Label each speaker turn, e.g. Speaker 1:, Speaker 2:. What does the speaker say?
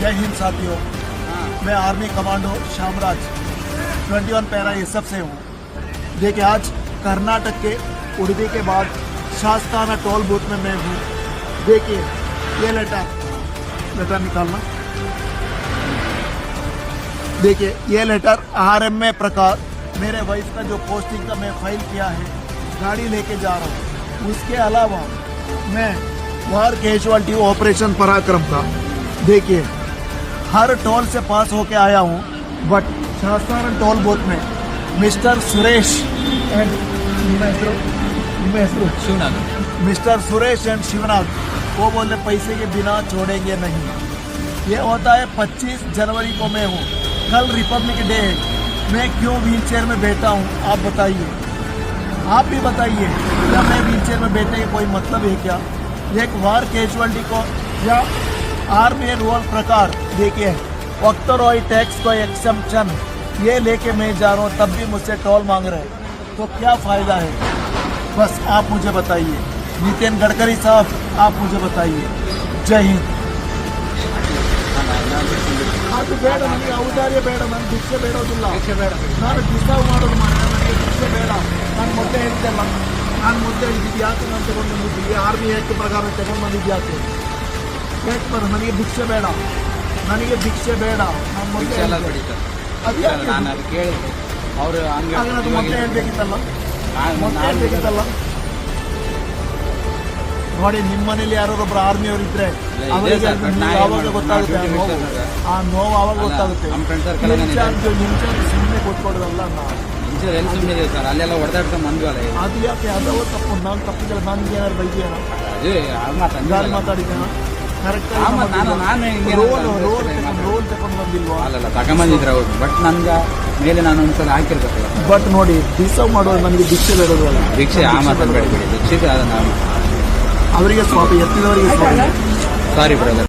Speaker 1: जय हिंद साथियों, मैं army commando Shamraj 21 para SF से हूँ। देखिए आज कर्नाटक के उड़ुपी के बाद शास्ताना टोल बूथ में मैं हूँ। देखिए ये लेटर निकालना। देखिए ये लेटर RMA प्रकार मेरे वाइफ का जो पोस्टिंग का मैं फाइल किया है, गाड़ी लेके जा रहा हूँ। उसके अलावा मैं वार कैजुअलिटी ऑपरेशन पराक्रम का देखिए हर टोल से पास होके आया हूँ, बट शास्ताना टोल बूथ में mister Suresh and mister Suresh and Shivnath वो बोले पैसे के बिना छोड़ेंगे नहीं। ये होता है 25 जनवरी को मैं हूँ, कल रिपब्लिक डे है, मैं क्यों व्हील चेयर में बैठा हूँ आप बताइए, आप भी बताइए। क्या मैं व्हील चेयर में बैठने का कोई मतलब है क्या? एक वार कैजुअलिटी को या आर्मी रूल प्रकार देखिए ऑक्टोरॉय टैक्स को एक्सेम्पशन ये लेके मैं जा रहा हूँ, तब भी मुझसे टोल मांग रहे हैं, तो क्या फायदा है? बस आप मुझे बताइए। नितिन गडकरी साहब आप मुझे बताइए। जय हिंद। ಅದು ಬೇಡ, ನನಗೆ ಔದಾರ್ಯ ಬೇಡ, ನಾನು ಭಿಕ್ಷೆ ಬೇಡೋದಿಲ್ಲ, ನಾನು ಡಿಸ್ಟರ್ಬ್ ಮಾಡೋದು ಮಾಡಿದೆ, ನನಗೆ ಭಿಕ್ಷೆ ಬೇಡ. ನಾನು ಮೊದಲೇ ಹೇಳ್ತೇನೆ, ನಾನು ಮೊದಲೇ ಹೇಳಿದ್ದು ಯಾಕೆ ನಾನು ತಗೊಂಡು ಬಂದಿದ್ದೀನಿ, ಆರ್ಮಿ ಆ್ಯಕ್ಟ್ ಪ್ರಕಾರ ತಗೊಂಡು ಬಂದಿದ್ದು ಯಾಕೆ ಬೇಡ, ನನಗೆ ಭಿಕ್ಷೆ ಬೇಡ, ನನಗೆ ಭಿಕ್ಷೆ ಬೇಡ. ನಾನು ಮೊದಲೇ ಅದು ಯಾಕೆ ಅವರು ಮೊದಲೇ ಹೇಳ್ಬೇಕಿತ್ತಲ್ಲ, ಮೊದಲೇ ಹೇಳ್ಬೇಕಿತ್ತಲ್ಲ. ನೋಡಿ ನಿಮ್ಮ ಮನೇಲಿ ಯಾರೊಬ್ಬರು ಆರ್ಮಿಯವರು ಇದ್ರೆ ಅವರಿಗೆ ಆವಾಗ ಗೊತ್ತಾಗುತ್ತೆ ಆ ನೋವು ಆವಾಗ ಗೊತ್ತಾಗುತ್ತೆ. ಸುಮ್ಮನೆ ಕೊಟ್ಕೊಡೋದಲ್ಲ
Speaker 2: ಅಲ್ಲೆಲ್ಲ ಹೊಡೆದಾಡ್ತಾ ಬಂದ್ವಲ್ಲ,
Speaker 1: ಅದು ಯಾಕೆ ಅದವ ತಪ್ಪು, ನಾನು ತಪ್ಪಿಲ್ಲ, ನನಗೆ ಏನಾದ್ರು ಬೈದಿಯಾನ ಗಾಳಿ ಮಾತಾಡಿದ್ದೇನ? ಕರೆಕ್ಟ್ ರೋಲ್ ತಗೊಂಡು ಬಂದಿಲ್ವಾ?
Speaker 2: ಅಲ್ಲ ತಗೊಂಬಂದಿದ್ರೆ ಹೌದು, ಬಟ್ ನನ್ಗೆ ಮೇಲೆ ನಾನು ಒಂದ್ಸಲ ಹಾಕಿರ್ಬೇಕಲ್ಲ.
Speaker 1: ಬಟ್ ನೋಡಿ ಡಿಸರ್ವ್ ಮಾಡೋದು ನನಗೆ ಭಿಕ್ಷೆ ಬೇಡೋದಲ್ಲ.
Speaker 2: ಭಿಕ್ಷೆ ಆ ಮಾತಾಡಬೇಡಿ, ಭಿಕ್ಷೆ ನಾನು
Speaker 1: ಅವರಿಗೆ ಸ್ವಾಭಿ ಎತ್ತಿದವರಿಗೆ
Speaker 2: ಸಾರಿ ಬ್ರದರ್.